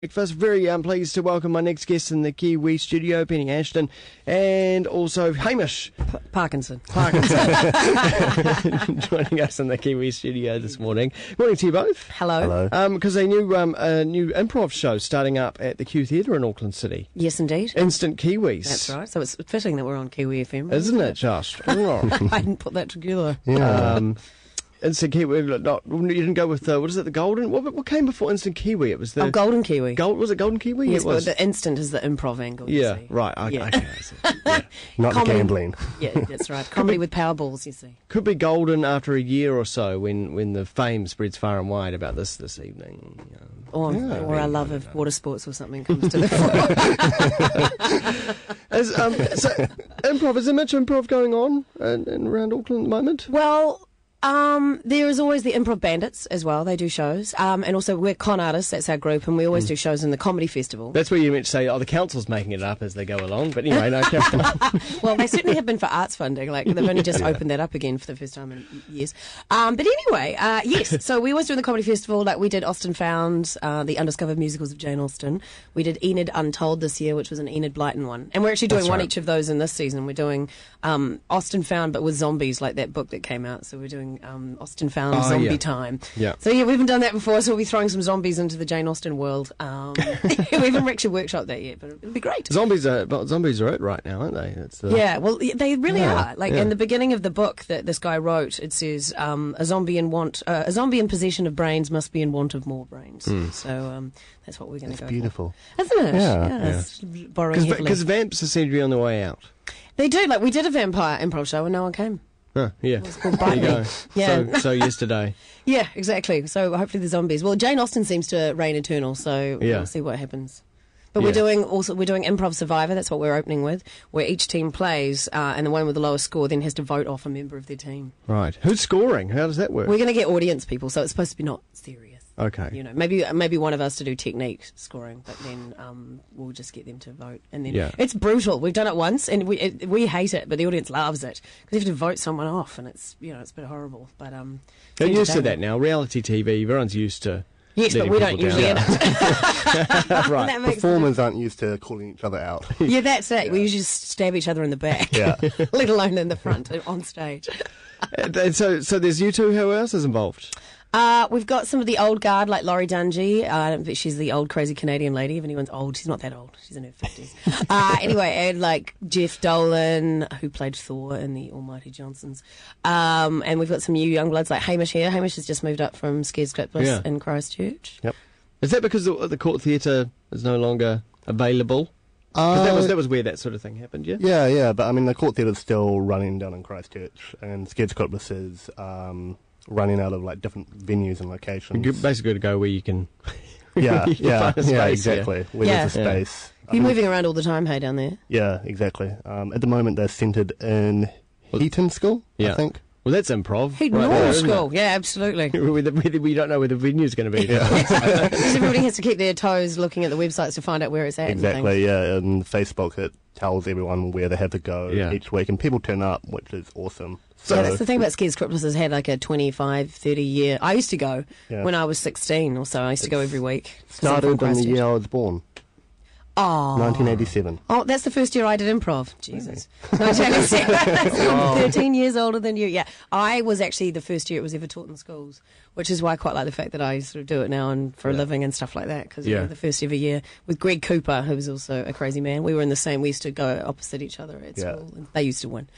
Breakfast. Very pleased to welcome my next guest in the Kiwis studio, Penny Ashton, and also Hamish. Parkinson. Joining us in the Kiwis studio this morning. Morning to you both. Hello. Because a new improv show starting up at the Q Theatre in Auckland City. Yes, indeed. Instant Kiwis. That's right. So it's fitting that we're on Kiwi FM. Isn't it just? I didn't put that together. Yeah. Instant Kiwi, you didn't go with, what is it, the Golden? What came before Instant Kiwi? It was the... Golden Kiwi. Was it Golden Kiwi? Yes, it was. But the instant is the improv angle, Yeah, you see. right. Okay. Yeah. Not Comedy. the gambling. Yeah, that's right. Comedy with Powerballs, you see. Could be golden after a year or so when the fame spreads far and wide about this evening. You know. Or our love of water sports or something comes to the fore. So, improv, is there much improv going on in around Auckland at the moment? Well... there is always the Improv Bandits as well. They do shows. And also we're con artists, that's our group, and we always do shows in the comedy festival. That's where you meant to say, the council's making it up as they go along. But anyway, no, carry on. Well, they certainly have been for arts funding. Like, they've only just opened that up again for the first time in years. But anyway, yes, so we always do the comedy festival. Like, we did Austin Found, the undiscovered musicals of Jane Austen. We did Enid Untold this year, which was an Enid Blyton one. And we're actually doing one each of those in this season. We're doing Austin Found, but with zombies, like that book that came out. So we're doing Austin Found Zombie Time. Yeah. So yeah, we haven't done that before, so we'll be throwing some zombies into the Jane Austen world. We haven't actually workshopped that yet, but it'll be great. Zombies are it right now, aren't they? Yeah, well, they really are. Like in the beginning of the book that this guy wrote, it says a zombie in possession of brains must be in want of more brains. So that's what we're going to go Beautiful. for. Isn't it? Yeah. It's borrowing heavily. Because vamps seem to be on the way out. They do. Like, we did a vampire improv show and no one came. Huh, yeah. It's called There Bite you Me. go. Yeah. So yesterday. Yeah, exactly. So hopefully the zombies. Well, Jane Austen seems to reign eternal, so we'll see what happens. But we're doing Improv Survivor. That's what we're opening with, where each team plays, and the one with the lowest score then has to vote off a member of their team. Right. Who's scoring? How does that work? We're going to get audience people, so it's supposed to be not serious. Okay. You know, maybe one of us to do technique scoring, but then we'll just get them to vote, and then it's brutal. We've done it once, and we hate it, but the audience loves it because you have to vote someone off, and it's it's a bit horrible. But they're used to that now. Reality TV, everyone's used to. Yes, but we don't usually end it. Right. Performers aren't used to calling each other out. Yeah, that's it. We usually just stab each other in the back, let alone in the front on stage. And so there's you two. Who else is involved? We've got some of the old guard, like Laurie Dungy. I don't think she's the old crazy Canadian lady. If anyone's old, she's not that old. She's in her 50s. Anyway, and like Jeff Dolan, who played Thor in the Almighty Johnsons. And we've got some new young bloods like Hamish here. Hamish has just moved up from Scared Scriptless in Christchurch. Yep. Is that because the Court Theatre is no longer available? 'Cause that was where that sort of thing happened, yeah? Yeah, but I mean, the Court Theatre's still running down in Christchurch, and Scared Scriptless is running out of like different venues and locations. You basically got to go where you can. Yeah, find a space, exactly. Where there's a space. You're moving around all the time, hey, down there? Yeah, exactly. At the moment, they're centred in Heaton School, I think. Well, that's improv. Normal school, yeah, absolutely. We don't know where the venue's going to be. Because everybody has to keep their toes looking at the websites to find out where it's at. Exactly, and Facebook, it tells everyone where they have to go each week, and people turn up, which is awesome. So that's the thing about Scared Scriptless has had like a 25, 30 year... I used to go when I was 16 or so. I used to go every week. Started in the year I was born. Oh. 1987. Oh, that's the first year I did improv. Jesus. 1987. I'm 13 years older than you. Yeah. I was actually the first year it was ever taught in schools, which is why I quite like the fact that I sort of do it now and for a living and stuff like that. Because the first ever year with Greg Cooper, who was also a crazy man. We were in the same, we used to go opposite each other at school. And they used to win.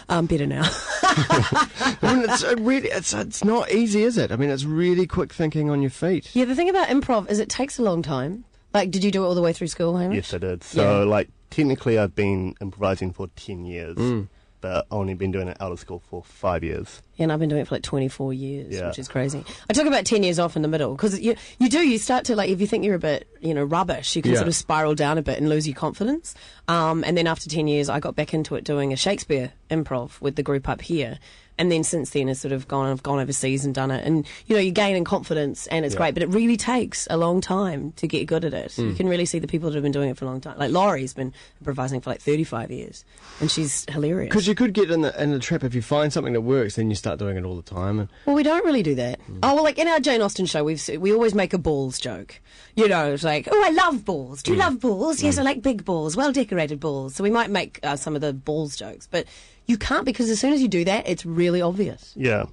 Better now. I mean, it's not easy, is it? I mean, it's really quick thinking on your feet. Yeah, the thing about improv is it takes a long time. Like, did you do it all the way through school, Hamish? Yes, I did. So, like, technically I've been improvising for 10 years, but only been doing it out of school for 5 years. Yeah, and I've been doing it for like 24 years, which is crazy. I took about 10 years off in the middle, because you start to, like, if you think you're a bit, rubbish, you can sort of spiral down a bit and lose your confidence. And then after 10 years, I got back into it doing a Shakespeare improv with the group up here, and then since then has sort of gone overseas and done it. And, you know, you gain in confidence and it's great, but it really takes a long time to get good at it. You can really see the people that have been doing it for a long time. Like Laurie's been improvising for like 35 years, and she's hilarious. Because you could get in the trap if you find something that works, then you start doing it all the time. And well, we don't really do that. Oh, well, like in our Jane Austen show, we always make a balls joke. You know, it's like, oh, I love balls. Do you love balls? Yes, I like big balls, well-decorated balls. So we might make some of the balls jokes, but you can't, because as soon as you do that, it's really obvious. Yeah,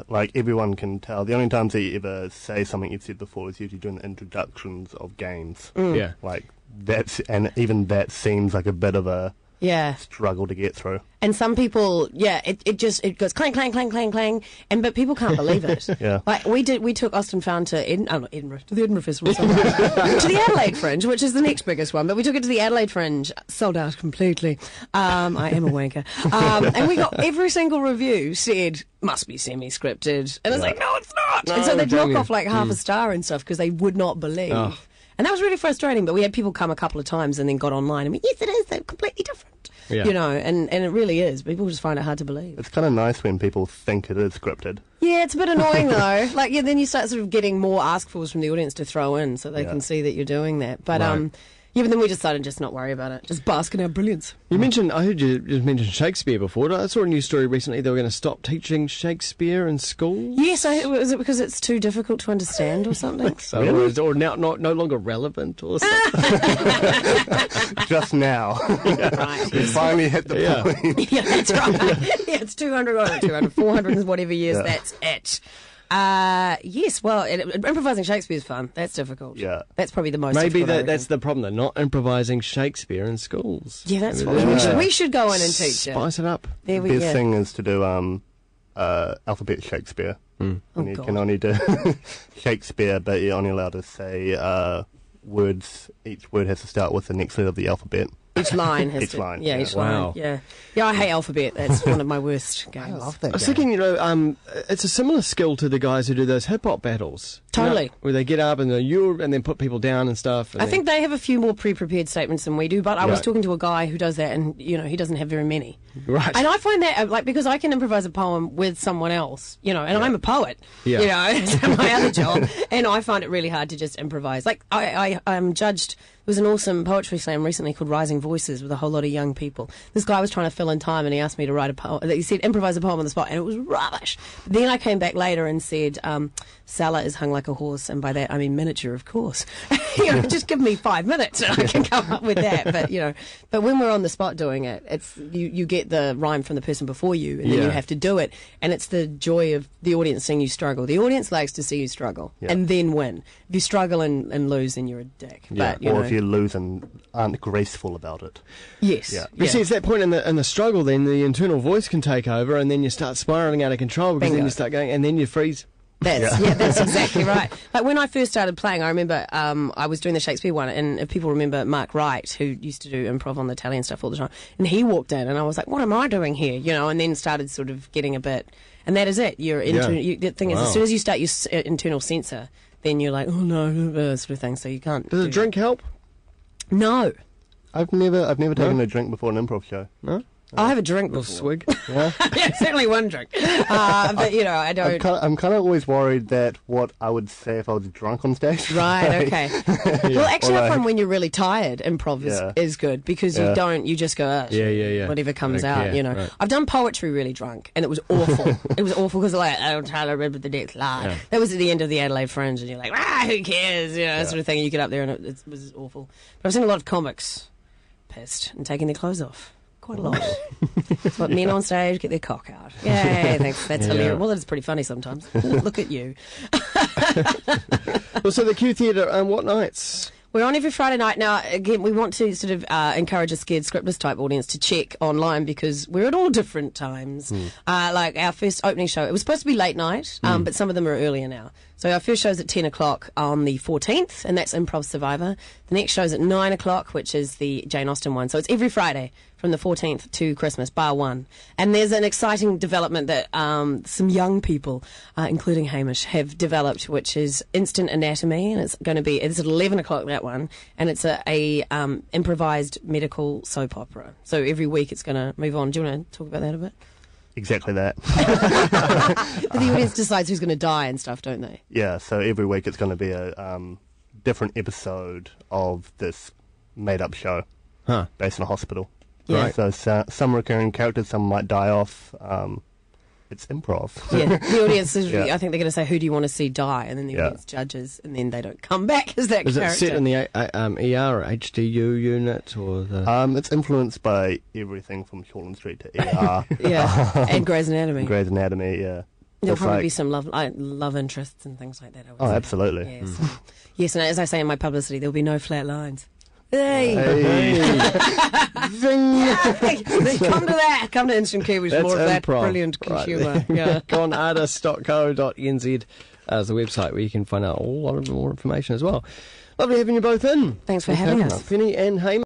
like everyone can tell. The only times that you ever say something you've said before is usually during the introductions of games. Yeah. Like, and even that seems like a bit of a struggle to get through. And some people, it goes clang, clang, clang, clang, clang, but people can't believe it. Yeah. Like we took Austin Found to not Edinburgh, to the Edinburgh Festival, to the Adelaide Fringe, which is the next biggest one, but we took it to the Adelaide Fringe, sold out completely. I am a wanker. And we got every single review said, must be semi-scripted. And I was like, no, it's not. And so they'd knock off like half a star and stuff because they would not believe. Oh. And that was really frustrating, but we had people come a couple of times and then got online and went, yes, it is, they're completely different. Yeah. You know, and it really is. People just find it hard to believe. It's kind of nice when people think it is scripted. Yeah, it's a bit annoying though. Like, then you start sort of getting more ask-fors from the audience to throw in so they can see that you're doing that. But, but then we decided just not worry about it. Just bask in our brilliance. I heard you just mention Shakespeare before. I saw a news story recently they were going to stop teaching Shakespeare in schools. Yes, was it because it's too difficult to understand or something? So, really? or now no longer relevant or something? Just now. Right. We finally hit the point. Yeah, that's right. Yeah, it's 200, 400 whatever years, that's it. Yes, well, improvising Shakespeare is fun. That's difficult. Yeah. That's probably the most Maybe difficult. that's the problem. They're not improvising Shakespeare in schools. Yeah, that's what we should go in and teach it. Spice it up. There The best thing is to do alphabet Shakespeare. And you can only do Shakespeare, but you're only allowed to say words. Each word has to start with the next letter of the alphabet. Each line has each to. line. Yeah, each line. Yeah. Yeah, I hate alphabet. That's one of my worst games. I love that. I was thinking, it's a similar skill to the guys who do those hip hop battles. Totally. You know, where they get up and and then put people down and stuff. And I think they have a few more pre-prepared statements than we do, but I was talking to a guy who does that, and he doesn't have very many. Right. And I find that because I can improvise a poem with someone else, and I'm a poet. Yeah. It's my other job, and I find it really hard to just improvise. Like I'm judged. There was an awesome poetry slam recently called Rising Voices with a whole lot of young people. This guy was trying to fill in time and he asked me to write a poem. He said, improvise a poem on the spot, and it was rubbish. Then I came back later and said, Salah is hung like a horse, and by that I mean miniature, of course. Just give me 5 minutes and I can come up with that. But when we're on the spot doing it, it's you get the rhyme from the person before you, and then you have to do it. And it's the joy of the audience seeing you struggle. The audience likes to see you struggle and then win. If you struggle and lose, then you're a dick. Yeah. But, if you lose and aren't graceful about it. Yes. Yeah. But see, it's that point in the struggle, then the internal voice can take over, and then you start spiraling out of control because then you start going, and then you freeze. That's exactly right. Like when I first started playing, I remember I was doing the Shakespeare one, and if people remember Mark Wright, who used to do improv on the telly and stuff all the time, and he walked in, and I was like, "What am I doing here?" And then started sort of getting a bit, and that is it. The thing is, as soon as you start your internal censor, then you're like, "Oh no," sort of thing. So you can't. Does a drink help? No. I've never taken a drink before an improv show. No. I have a drink before. Swig. Yeah. Certainly one drink. But I don't. I'm kind of always worried that what I would say if I was drunk on stage. Right. Okay. Well, actually, I find when you're really tired, improv is good because you just go, whatever comes out. Right. I've done poetry really drunk, and it was awful. It was awful because I don't try to remember the next line. Yeah. That was at the end of the Adelaide Fringe, and you're like, who cares? That sort of thing. And you get up there, and it was awful. But I've seen a lot of comics pissed and taking their clothes off. Quite a lot. But men on stage get their cock out. Yay, that's hilarious. Well, it's pretty funny sometimes. Look at you. Well, so the Q Theatre, what nights? We're on every Friday night. Now, again, we want to sort of encourage a scared scriptless type audience to check online because we're at all different times. Like our first opening show, it was supposed to be late night, but some of them are earlier now. So our first show's at 10 o'clock on the 14th, and that's Improv Survivor. The next show's at 9 o'clock, which is the Jane Austen one. So it's every Friday from the 14th to Christmas, bar one. And there's an exciting development that some young people, including Hamish, have developed, which is Instant Anatomy, and it's at 11 o'clock, that one, and it's a improvised medical soap opera. So every week it's going to move on. Do you want to talk about that a bit? Exactly that. But the audience decides who's going to die and stuff, don't they? Yeah, so every week it's going to be a different episode of this made-up show based in a hospital. Yeah. So some recurring characters, some might die off. It's improv. Yeah, the audience is, I think they're going to say, who do you want to see die? And then the audience judges, and then they don't come back as that character. Is it set in the ER or HDU unit? Or the... It's influenced by everything from Shortland Street to ER. And Grey's Anatomy. Grey's Anatomy, yeah. There'll probably be some love interests and things like that. Oh, absolutely. Yes. Yes, and as I say in my publicity, there'll be no flat lines. Hey! Zing! Come to that! Come to Instant Kiwis, That's more of that improv. brilliant humour. Yeah. Conartist.co.nz is the website where you can find out a lot of more information as well. Lovely having you both in. Thanks for having us. Penny and Hamish.